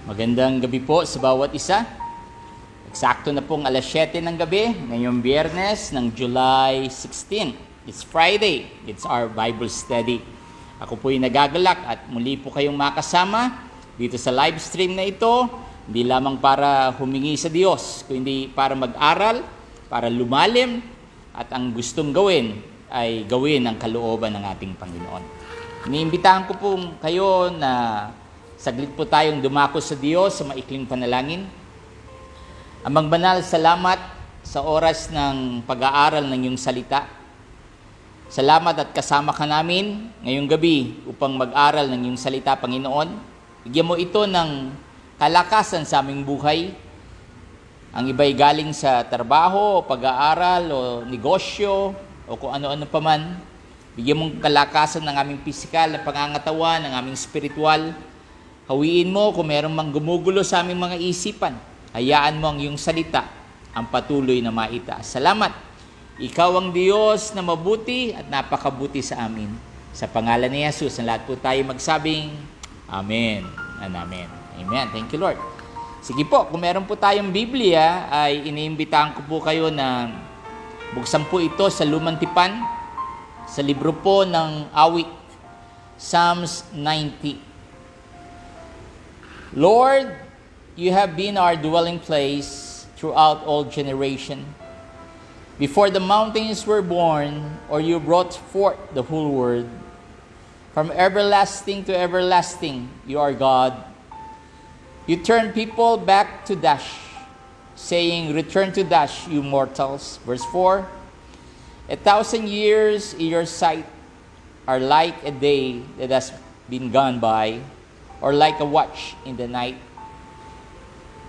Magandang gabi po sa bawat isa. Eksakto na pong alas 7 ng gabi, ngayong Biyernes ng July 16. It's Friday. It's our Bible study. Ako po'y nagagalak at muli po kayong makasama dito sa live stream na ito, hindi lamang para humingi sa Diyos, kundi para mag-aral, para lumalim, at ang gustong gawin ay gawin ang kalooban ng ating Panginoon. Iniimbitahan ko po kayo na saglit po tayong dumako sa Diyos sa maikling panalangin. Amang banal, salamat sa oras ng pag-aaral ng iyong salita. Salamat at kasama ka namin ngayong gabi upang mag-aral ng iyong salita, Panginoon. Bigyan mo ito ng kalakasan sa aming buhay. Ang iba'y galing sa trabaho, pag-aaral, o negosyo, o kung ano-ano pa man. Bigyan mong kalakasan ng aming pisikal na pangangatawan, ng aming spiritual. Hawiin mo kung meron mang gumugulo sa aming mga isipan. Hayaan mo ang iyong salita ang patuloy na maitaas. Salamat. Ikaw ang Diyos na mabuti at napakabuti sa amin. Sa pangalan ni Jesus, na lahat po tayo magsabing, Amen and Amen. Amen. Thank you, Lord. Sige po, kung meron po tayong Biblia, ay iniimbitahan ko po kayo na buksan po ito sa Lumang Tipan, sa libro po ng Awit, Psalms 90. Lord, you have been our dwelling place throughout all generation. Before the mountains were born, or you brought forth the whole world, from everlasting to everlasting, you are God. You turn people back to Dash, saying, return to Dash, you mortals. Verse 4, 1,000 years in your sight are like a day that has been gone by, or like a watch in the night.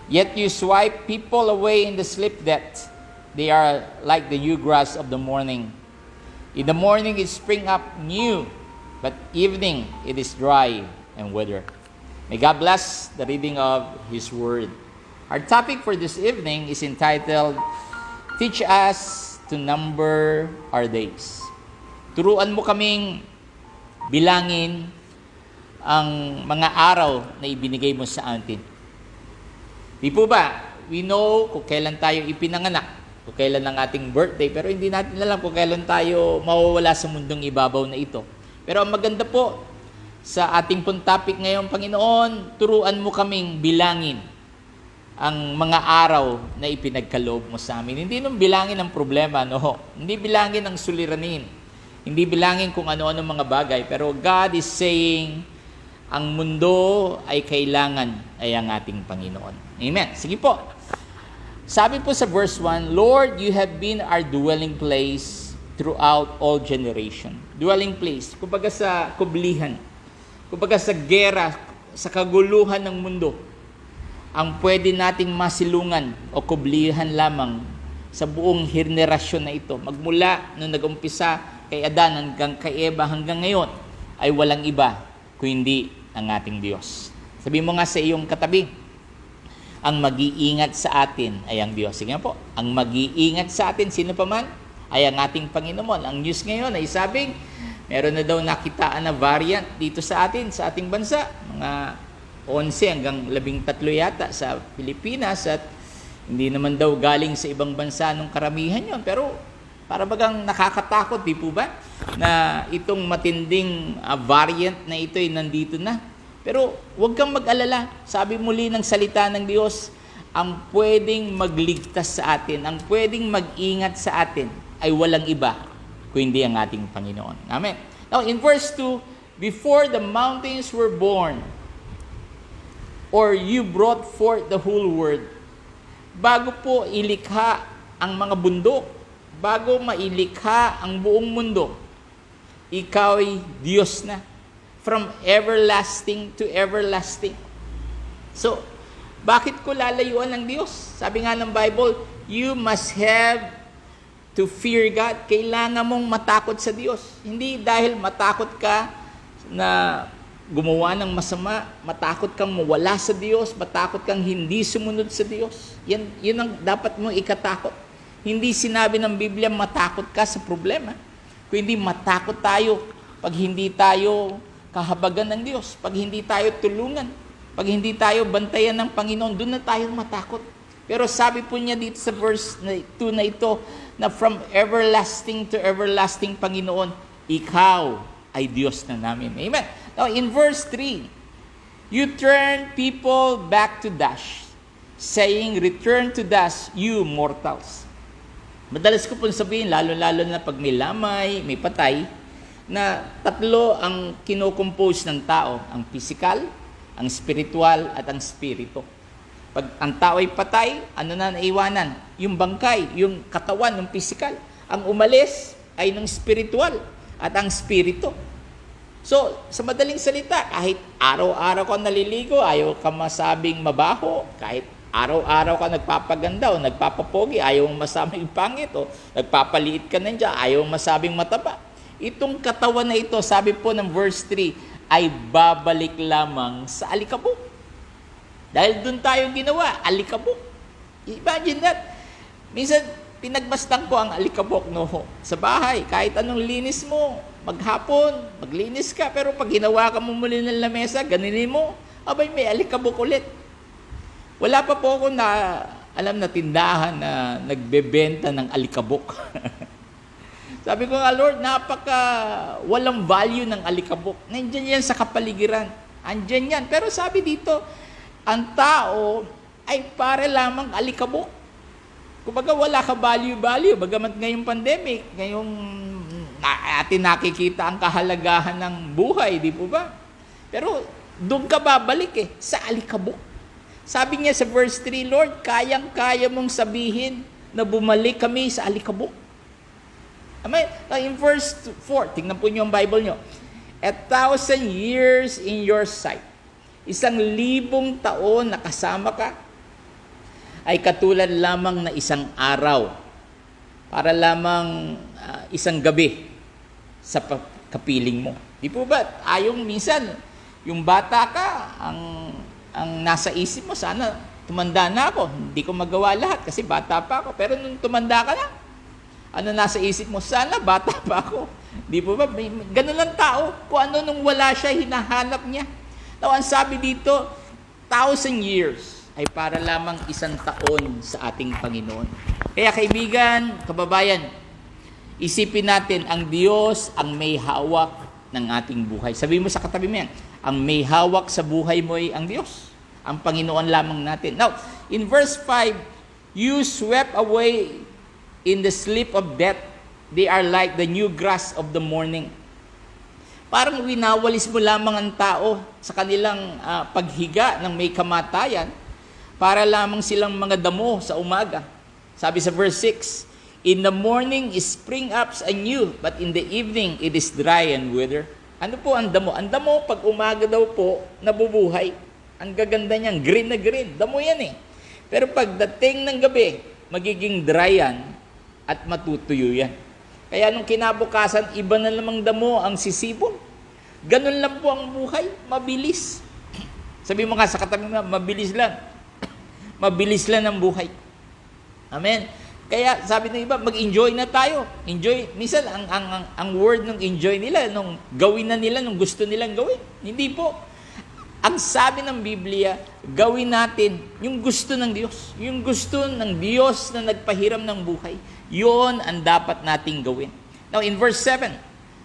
Yet you swipe people away in the sleep that they are like the new grass of the morning. In the morning it spring up new, but evening it is dry and wither. May God bless the reading of His Word. Our topic for this evening is entitled, Teach Us to Number Our Days. Turuan mo kaming bilangin ang mga araw na ibinigay mo sa atin. Di po ba? We know kung kailan tayo ipinanganak, kung kailan ang ating birthday, pero hindi natin alam kung kailan tayo mawawala sa mundong ibabaw na ito. Pero ang maganda po sa ating pong topic ngayon, Panginoon, turuan mo kaming bilangin ang mga araw na ipinagkaloob mo sa amin. Hindi nung bilangin ang problema, no. Hindi bilangin ang suliranin. Hindi bilangin kung ano-ano mga bagay. Pero God is saying, ang mundo ay kailangan ay ang ating Panginoon. Amen. Sige po. Sabi po sa verse 1, Lord, you have been our dwelling place throughout all generation. Dwelling place, kumbaga sa kublihan, kumbaga sa gera, sa kaguluhan ng mundo, ang pwede nating masilungan o kublihan lamang sa buong henerasyon na ito. Magmula nung nag-umpisa kay Adan hanggang kay Eva hanggang ngayon, ay walang iba kundi ang ating Diyos. Sabi mo nga sa iyong katabi, ang mag-iingat sa atin ay ang Diyos. Sige po, ang mag-iingat sa atin, sino pa man, ay ang ating Panginoon. Ang news ngayon ay sabing, meron na daw nakitaan na variant dito sa atin, sa ating bansa. Mga 11 hanggang 13 yata sa Pilipinas, at hindi naman daw galing sa ibang bansa nung karamihan yon. Pero para bagang nakakatakot, di po ba? Na itong matinding variant na ito ay nandito na. Pero huwag kang mag-alala. Sabi muli ng salita ng Diyos, ang pwedeng magligtas sa atin, ang pwedeng mag-ingat sa atin ay walang iba kundi ang ating Panginoon. Amen. Now in verse 2, before the mountains were born, or you brought forth the whole world, bago po ilikha ang mga bundok, bago mailikha ang buong mundo, ikaw ay Diyos na. From everlasting to everlasting. So, bakit ko lalayuan ng Diyos? Sabi nga ng Bible, you must have to fear God. Kailangan mong matakot sa Diyos. Hindi dahil matakot ka na gumawa ng masama, matakot kang mawala sa Diyos, matakot kang hindi sumunod sa Diyos. Yan ang dapat mong ikatakot. Hindi sinabi ng Biblia matakot ka sa problema. Kundi matakot tayo pag hindi tayo kahabagan ng Diyos, pag hindi tayo tulungan, Pag hindi tayo bantayan ng Panginoon, doon na tayo matakot. Pero sabi po niya dito sa verse 2 na ito, na from everlasting to everlasting, Panginoon, ikaw ay Diyos na namin. Amen. Now, in verse 3, you turn people back to dust, saying, return to dust, you mortals. Madalas ko po sabihin, lalo-lalo na pag may lamay, may patay, na tatlo ang kinocompose ng tao. Ang physical, ang spiritual, at ang spirito. Pag ang tao ay patay, ano na naiwanan? Yung bangkay, yung katawan, yung physical. Ang umalis ay ng spiritual at ang spirito. So, sa madaling salita, kahit araw-araw ka naliligo, ayaw ka masabing mabaho, kahit araw-araw ka nagpapaganda o nagpapapogi, ayaw masabing pangit o nagpapaliit ka nandiyan, ayaw masabing mataba. Itong katawan na ito, sabi po ng verse 3, ay babalik lamang sa alikabok. Dahil doon tayo ginawa, alikabok. Imagine that. Minsan, pinagbastan ko ang alikabok sa bahay. Kahit anong linis mo, maghapon, maglinis ka, pero pag ginawa ka mo muli ng lamesa, ganinin mo, abay may alikabok ulit. Wala pa po ako alam na tindahan na nagbebenta ng alikabok. Sabi ko nga, Lord, walang value ng alikabok. Nandiyan yan sa kapaligiran. Andiyan yan. Pero sabi dito, ang tao ay para lamang alikabok. Kumbaga wala ka value. Bagamat ngayong pandemic, ngayong atin nakikita ang kahalagahan ng buhay, di po ba? Pero doon ka babalik sa alikabok. Sabi niya sa verse 3, Lord, kayang-kaya mong sabihin na bumalik kami sa alikabok. Amen? In verse 4, tingnan po niyo ang Bible niyo. 1,000 years in your sight, 1,000 taon na kasama ka, ay katulad lamang na isang araw, para lamang isang gabi sa kapiling mo. Di po ba? Minsan, yung bata ka, ang nasa isip mo, sana tumanda na ako. Hindi ko magawa lahat kasi bata pa ako. Pero nung tumanda ka na, ano nasa isip mo? Sana bata pa ako. Di po ba? Ganun lang tao. Kung ano nung wala siya, hinahanap niya. Now, ang sabi dito, 1,000 years ay para lamang isang taon sa ating Panginoon. Kaya kaibigan, kababayan, isipin natin, ang Diyos ang may hawak ng ating buhay. Sabihin mo sa katabi mo yan, ang may hawak sa buhay mo ay ang Diyos. Ang Panginoon lamang natin. Now, in verse 5, you swept away in the sleep of death. They are like the new grass of the morning. Parang winawalis mo lamang ang tao sa kanilang paghiga ng may kamatayan para lamang silang mga damo sa umaga. Sabi sa verse 6, in the morning is spring ups anew, but in the evening it is dry and wither. Ano po ang damo? Ang damo, pag umaga daw po, nabubuhay. Ang gaganda niyan, green na green. Damo yan Pero pagdating ng gabi, magiging dry yan at matutuyo yan. Kaya nung kinabukasan, iba na namang damo ang sisibol. Ganun lang po ang buhay, mabilis. Sabi mo nga sa katabi mo, mabilis lang. Mabilis lang ang buhay. Amen. Kaya sabi ng iba, mag-enjoy na tayo. Enjoy. Minsan, ang word ng enjoy nila, nung gawin na nila, nung gusto nilang gawin. Hindi po. Ang sabi ng Biblia, gawin natin yung gusto ng Diyos. Yung gusto ng Diyos na nagpahiram ng buhay. Yun ang dapat nating gawin. Now, in verse 7,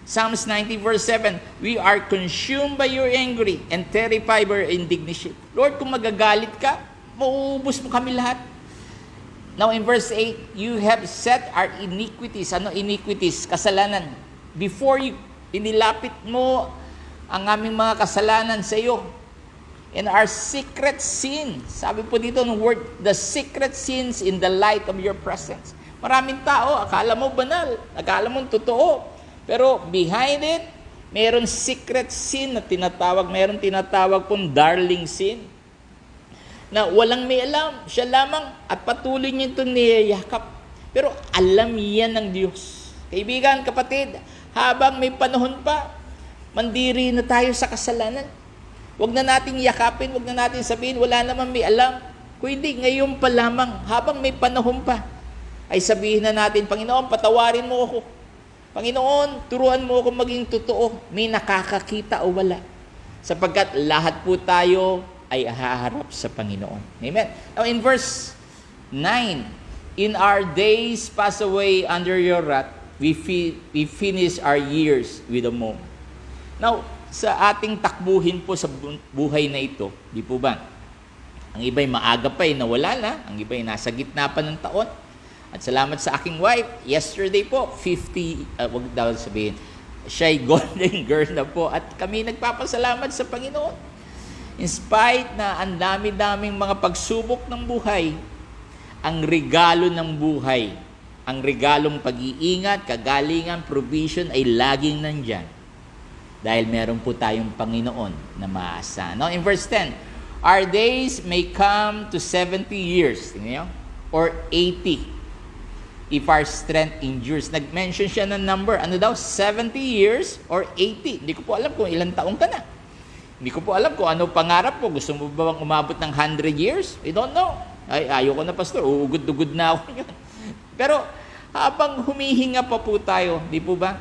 Psalms 90 verse 7, we are consumed by your anger and terrified by your indignation. Lord, kung magagalit ka, mauubos mo kami lahat. Now, in verse 8, you have set our iniquities. Ano iniquities? Kasalanan. Before you, inilapit mo ang aming mga kasalanan sa iyo. And our secret sins. Sabi po dito ng word, the secret sins in the light of your presence. Maraming tao, akala mo banal, akala mo totoo. Pero behind it, mayroon secret sin na tinatawag, mayroon tinatawag pong darling sin. Na walang may alam, siya lamang at patuloy niya itong niyayakap. Pero alam yan ng Diyos. Kaibigan, kapatid, habang may panahon pa, mandiri na tayo sa kasalanan. Huwag na nating yakapin, huwag na natin sabihin, wala naman may alam. Kung hindi, ngayon pa lamang, habang may panahon pa, ay sabihin na natin, Panginoon, patawarin mo ako. Panginoon, turuan mo ako maging totoo. May nakakakita o wala. Sapagkat lahat po tayo ay haharap sa Panginoon. Amen. Now in verse 9, in our days pass away under your wrath, we finish our years with a moan. Now, sa ating takbuhin po sa buhay na ito, di po ba? Ang iba'y maaga pa nawala na, ang iba'y nasa gitna pa ng taon. At salamat sa aking wife, yesterday po, 50, wag daw sabihin, siya'y golden girl na po at kami nagpapasalamat sa Panginoon. In spite na ang dami-daming mga pagsubok ng buhay, ang regalo ng buhay, ang regalong pag-iingat, kagalingan, provision ay laging nandyan. Dahil meron po tayong Panginoon na maasa. Now in verse 10, our days may come to 70 years, tingnan nyo, or 80, if our strength endures. Nag-mention siya ng number, ano daw, 70 years or 80. Hindi ko po alam kung ilang taong ka na. Hindi ko po alam kung ano pangarap po. Gusto mo ba bang umabot ng 100 years? I don't know. Ay, ayoko na, pastor. Uugod-ugod na ako yun. Pero habang humihinga pa po tayo, di po ba?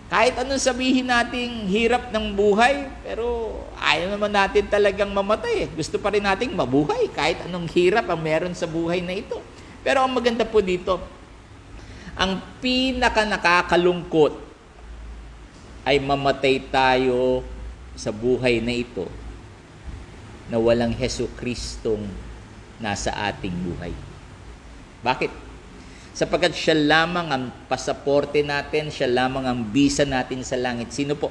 Kahit anong sabihin nating hirap ng buhay, pero ayaw naman natin talagang mamatay. Gusto pa rin nating mabuhay kahit anong hirap ang meron sa buhay na ito. Pero ang maganda po dito, ang pinaka nakakalungkot ay mamatay tayo sa buhay na ito na walang Jesucristong nasa ating buhay. Bakit? Sapagkat siya lamang ang pasaporte natin, siya lamang ang visa natin sa langit. Sino po?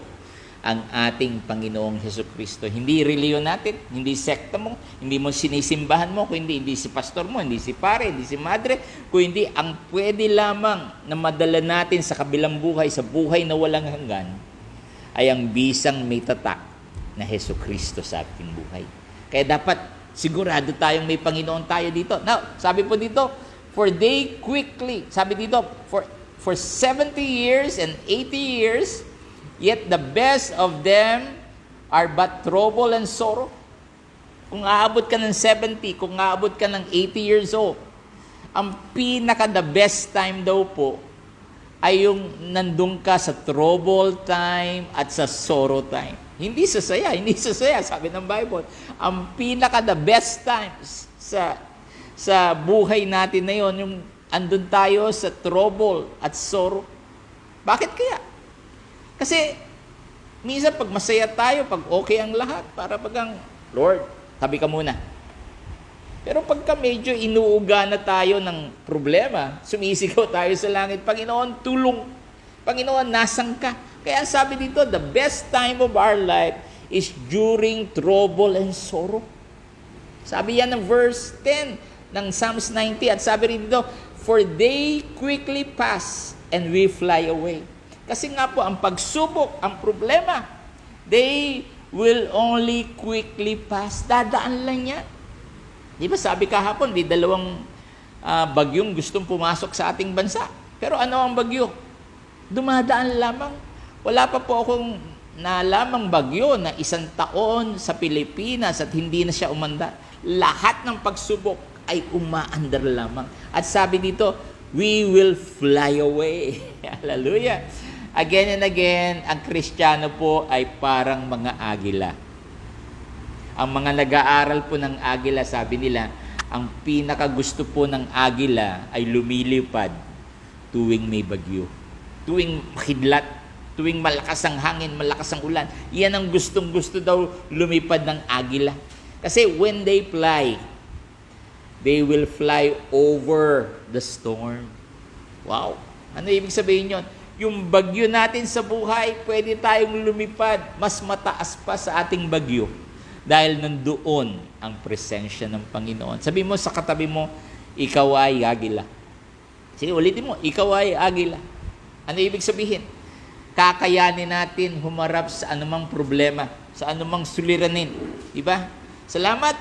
Ang ating Panginoong Jesucristo. Hindi reliyon natin, hindi sekta mo, hindi mo sinisimbahan mo, kung hindi si pastor mo, hindi si pare, hindi si madre, kung hindi ang pwede lamang na madala natin sa kabilang buhay, sa buhay na walang hanggan, ay ang bisang may tatak na Jesucristo sa ating buhay. Kaya dapat sigurado tayong may Panginoon tayo dito. Now, sabi po dito, for they quickly, sabi dito, for 70 years and 80 years, yet the best of them are but trouble and sorrow. Kung aabot ka ng 70, kung aabot ka ng 80 years old, ang pinaka the best time daw po ay yung nandun ka sa trouble time at sa sorrow time. Hindi sa saya, sabi ng Bible. Ang pinaka the best times sa buhay natin na yon, yung andun tayo sa trouble at sorrow. Bakit kaya? Kasi minsan pag masaya tayo, pag okay ang lahat, para pag Lord, tabi ka muna. Pero pagka medyo inuuga na tayo ng problema, sumisigaw tayo sa langit, Panginoon, tulong. Panginoon, nasan ka? Kaya sabi dito, the best time of our life is during trouble and sorrow. Sabi yan ng verse 10 ng Psalms 90 at sabi rin dito, for they quickly pass and we fly away. Kasi nga po, ang pagsubok, ang problema, they will only quickly pass. Dadaan lang yan. Di ba sabi kahapon, may dalawang bagyong gustong pumasok sa ating bansa. Pero ano ang bagyo? Dumadaan lamang. Wala pa po akong nalamang bagyo na 1 taon sa Pilipinas at hindi na siya umandar. Lahat ng pagsubok ay umaandar lamang. At sabi dito, we will fly away. Hallelujah. Again and again, ang Kristiyano po ay parang mga agila. Ang mga nag-aaral po ng agila, sabi nila, ang pinakagusto po ng agila ay lumilipad tuwing may bagyo. Tuwing makidlat, tuwing malakas ang hangin, malakas ang ulan. Yan ang gustong-gusto daw lumipad ng agila. Kasi when they fly, they will fly over the storm. Wow! Ano ibig sabihin yun? Yung bagyo natin sa buhay, pwede tayong lumipad mas mataas pa sa ating bagyo dahil nandoon ang presensya ng Panginoon. Sabi mo sa katabi mo, ikaw ay agila. Sige, ulitin mo, ikaw ay agila. Ano ibig sabihin? Kakayanin natin humarap sa anumang problema, sa anumang suliranin. Diba? Salamat.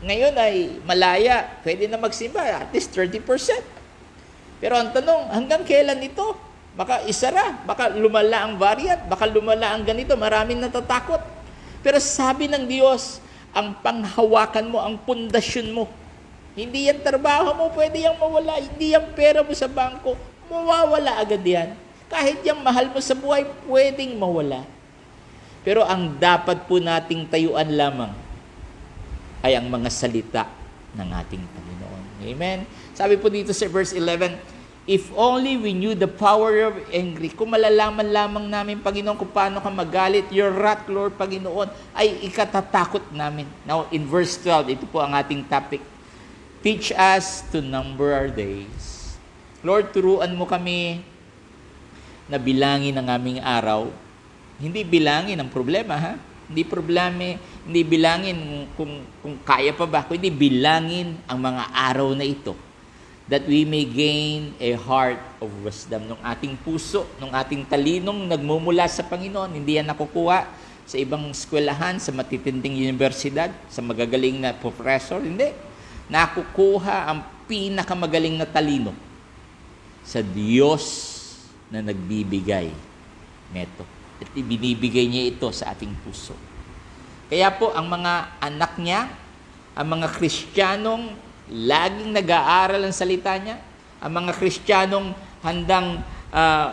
Ngayon ay malaya. Pwede na magsimba, at least 30%. Pero ang tanong, hanggang kailan ito? Baka isara, baka lumala ang variant, baka lumala ang ganito, maraming natatakot. Pero sabi ng Diyos, ang panghawakan mo, ang pundasyon mo, hindi yan trabaho mo, pwede yang mawala, hindi yan pera mo sa bangko, mawawala agad yan. Kahit yung mahal mo sa buhay, pwedeng mawala. Pero ang dapat po nating tayuan lamang ay ang mga salita ng ating Panginoon. Amen? Sabi po dito sa verse 11, if only we knew the power of angry, kung malalaman lamang namin, Panginoon, kung paano ka magalit, your wrath, Lord, Panginoon, ay ikatatakot namin. Now, in verse 12, ito po ang ating topic. Teach us to number our days. Lord, turuan mo kami na bilangin ang aming araw. Hindi bilangin ang problema, ha? Hindi bilangin kung kaya pa ba, kundi bilangin ang mga araw na ito, that we may gain a heart of wisdom. Nung ating puso, nung ating talinong nagmumula sa Panginoon, hindi yan nakukuha sa ibang eskwelahan, sa matitinding universidad, sa magagaling na professor, hindi. Nakukuha ang pinakamagaling na talino sa Diyos na nagbibigay neto. At ibinibigay niya ito sa ating puso. Kaya po, ang mga anak niya, ang mga Kristiyanong laging nag-aaral ang salita niya, ang mga Kristiyanong handang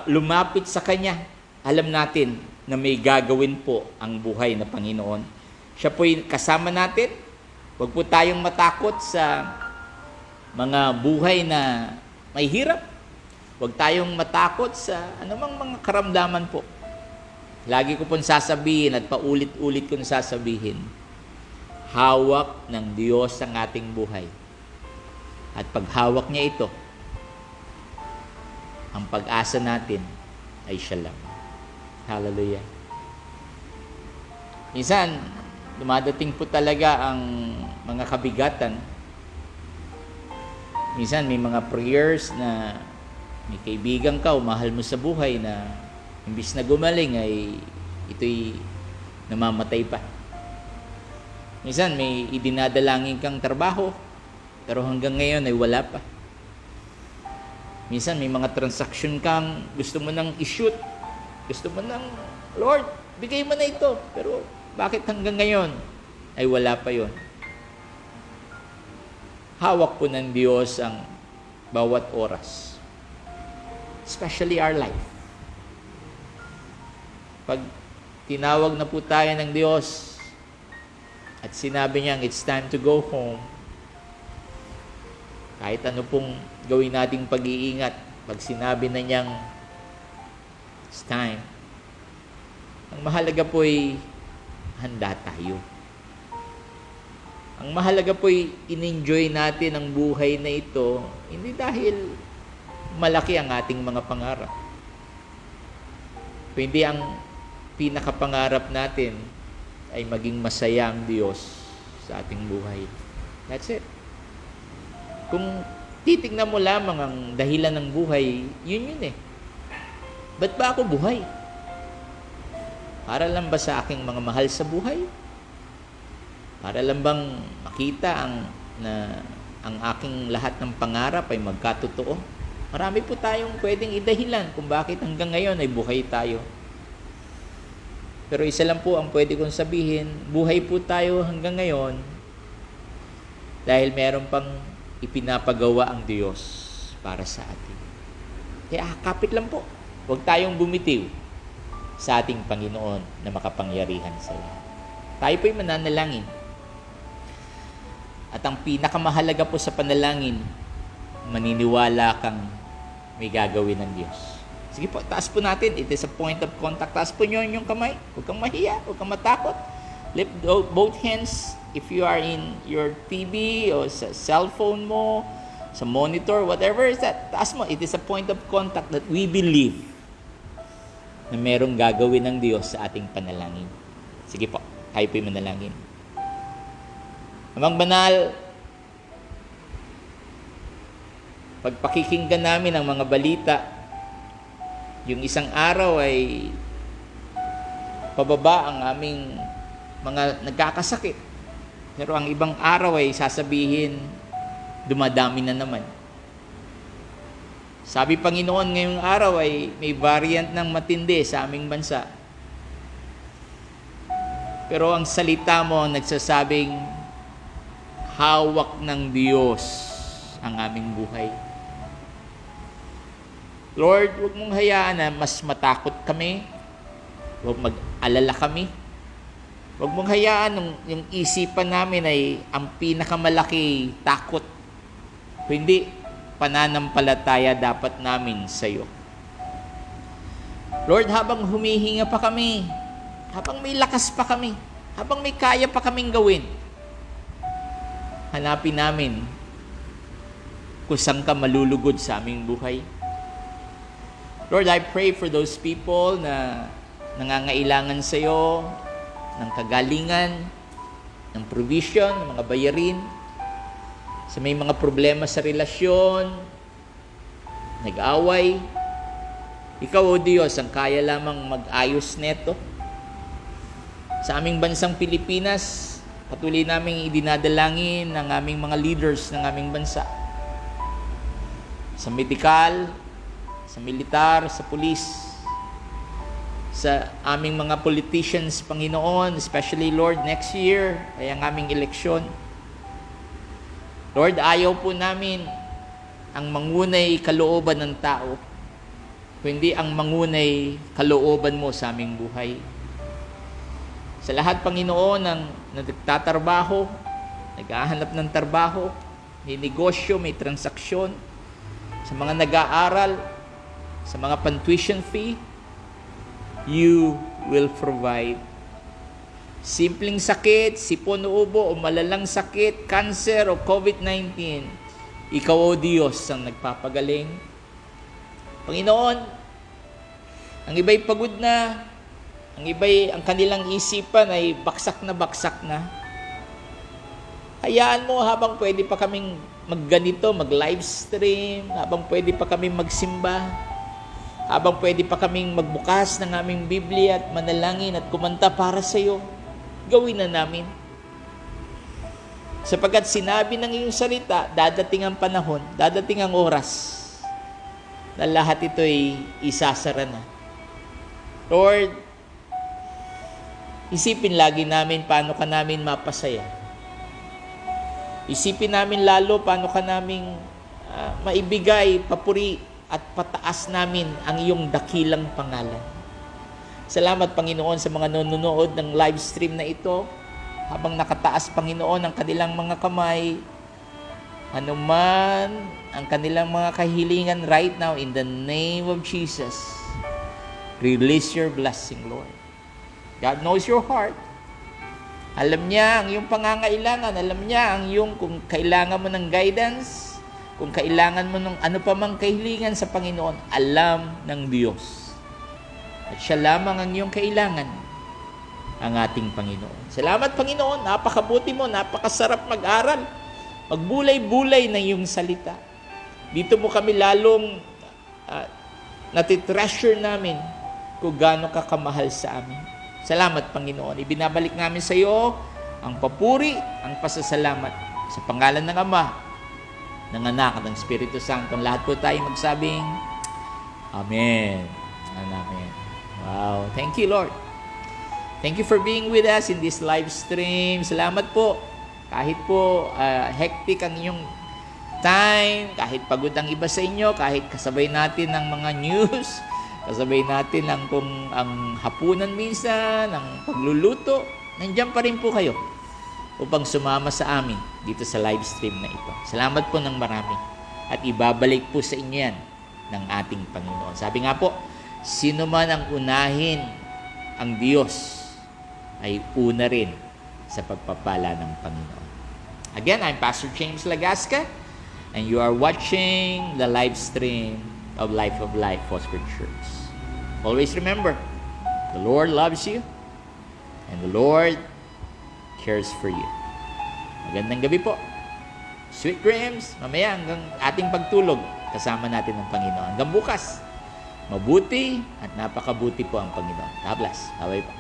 lumapit sa Kanya, alam natin na may gagawin po ang buhay na Panginoon. Siya po'y kasama natin. Huwag po tayong matakot sa mga buhay na may hirap. Huwag tayong matakot sa anumang mga karamdaman po. Lagi ko pong sasabihin at paulit-ulit kong sasabihin, hawak ng Diyos ang ating buhay. At paghawak niya ito, ang pag-asa natin ay siya lang. Hallelujah. Minsan, dumadating po talaga ang mga kabigatan. Minsan, may mga prayers na may kaibigan ka o mahal mo sa buhay na imbis na gumaling ay ito'y namamatay pa. Minsan, may idinadalangin kang trabaho, pero hanggang ngayon ay wala pa. Minsan may mga transaction kang gusto mo nang i-shoot. Gusto mo nang, Lord, bigay mo na ito. Pero bakit hanggang ngayon ay wala pa yon? Hawak po ng Diyos ang bawat oras. Especially our life. Pag tinawag na po tayo ng Diyos at sinabi niyang it's time to go home, kahit ano pong gawin nating pag-iingat, pag sinabi na niyang it's time, ang mahalaga po ay handa tayo. Ang mahalaga po ay in-enjoy natin ang buhay na ito, hindi dahil malaki ang ating mga pangarap. Kundi ang pinakapangarap natin ay maging masaya ang Diyos sa ating buhay. That's it. Kung titignan mo lamang ang dahilan ng buhay, yun eh. Ba't ba ako buhay? Para lang ba sa aking mga mahal sa buhay? Para lang bang makita ang aking lahat ng pangarap ay magkatotoo? Marami po tayong pwedeng idahilan kung bakit hanggang ngayon ay buhay tayo. Pero isa lang po ang pwede kong sabihin, buhay po tayo hanggang ngayon dahil meron pang ipinapagawa ang Diyos para sa atin. Kaya kapit lang po. Huwag tayong bumitiw sa ating Panginoon na makapangyarihan sa lahat. Tayo po'y mananalangin. At ang pinakamahalaga po sa panalangin, maniniwala kang may gagawin ng Diyos. Sige po, taas po natin. It is a point of contact. Taas po nyo yung kamay. Huwag kang mahiya. Huwag kang matakot. Lift both hands. If you are in your TV o sa cellphone mo, sa monitor, whatever is that, taas mo. It is a point of contact that we believe na merong gagawin ng Diyos sa ating panalangin. Sige po, tayo po'y manalangin. Amang banal, pagpakikinggan namin ang mga balita, yung isang araw ay pababa ang aming mga nagkakasakit. Pero ang ibang araw ay sasabihin, dumadami na naman. Sabi Panginoon, ngayong araw ay may variant ng matindi sa aming bansa. Pero ang salita mo nagsasabing, hawak ng Diyos ang aming buhay. Lord, huwag mong hayaan na mas matakot kami, huwag mag-alala kami, Huwag mong hayaan yung isipan namin ay ang pinakamalaki takot. Hindi, pananampalataya dapat namin sa iyo. Lord, habang humihinga pa kami, habang may lakas pa kami, habang may kaya pa kaming gawin, hanapin namin kung saan ka malulugod sa aming buhay. Lord, I pray for those people na nangangailangan sa iyo ng kagalingan, ng provision, ng mga bayarin, sa may mga problema sa relasyon, nag-away. Ikaw, O Diyos, ang kaya lamang mag-ayos neto. Sa aming bansang Pilipinas, patuloy naming idinadalangin ng aming mga leaders ng aming bansa. Sa medikal, sa militar, sa pulis, sa aming mga politicians, Panginoon, especially, Lord, next year ay ang aming eleksyon. Lord, ayaw po namin ang mangunay kalooban ng tao, kundi ang mangunay kalooban mo sa aming buhay. Sa lahat, Panginoon, ng nagtatrabaho, naghahanap ng trabaho, may negosyo, may transaksyon, sa mga nag-aaral, sa mga tuition fee, you will provide. Simpleng sakit, sipon o ubo, o malalang sakit, cancer o COVID-19, ikaw, O Diyos, ang nagpapagaling. Panginoon, ang iba'y pagod na, ang iba'y ang kanilang isipan ay baksak na. Hayaan mo habang pwede pa kaming magganito, mag-live stream, habang pwede pa kaming magsimba, habang pwede pa kaming magbukas ng aming Biblia at manalangin at kumanta para sa iyo, gawin na namin. Sapagkat sinabi ng iyong salita, dadating ang panahon, dadating ang oras, na lahat ito ay isasara na. Lord, isipin lagi namin paano ka namin mapasaya. Isipin namin lalo paano ka namin maibigay, papuri, at pataas namin ang iyong dakilang pangalan. Salamat, Panginoon, sa mga nanonood ng live stream na ito, habang nakataas, Panginoon, ang kanilang mga kamay, anuman ang kanilang mga kahilingan right now, in the name of Jesus, release your blessing, Lord. God knows your heart. Alam niya ang iyong pangangailangan. Alam niya ang iyong, kung kailangan mo ng guidance, kung kailangan mo ng ano pa mang kahilingan sa Panginoon, alam ng Diyos. At siya lamang ang iyong kailangan, ang ating Panginoon. Salamat, Panginoon. Napakabuti mo, napakasarap mag-aral. Magbulay-bulay ng iyong salita. Dito mo kami lalong natitreasure namin kung gaano ka kamahal sa amin. Salamat, Panginoon. Ibinabalik namin sa iyo ang papuri, ang pasasalamat sa pangalan ng Ama, ng Anak at ng Espiritu Santo. Lahat po tayo magsabing, Amen. Amen. Wow. Thank you, Lord. Thank you for being with us in this live stream. Salamat po. Kahit po hectic ang inyong time, kahit pagod ang iba sa inyo, kahit kasabay natin ng mga news, kasabay natin ang hapunan minsan, ang pagluluto, nandiyan pa rin po kayo upang sumama sa amin dito sa live stream na ito. Salamat po ng marami at ibabalik po sa inyo yan ng ating Panginoon. Sabi nga po, sino man ang unahin ang Diyos ay una rin sa pagpapala ng Panginoon. Again, I'm Pastor James Lagasca and you are watching the live stream of Life of Life Phosphor Church. Always remember, the Lord loves you and the Lord cares for you. Magandang gabi po. Sweet dreams. Mamaya hanggang ating pagtulog, kasama natin ang Panginoon. Hanggang bukas, mabuti at napakabuti po ang Panginoon. God bless. Bye-bye po.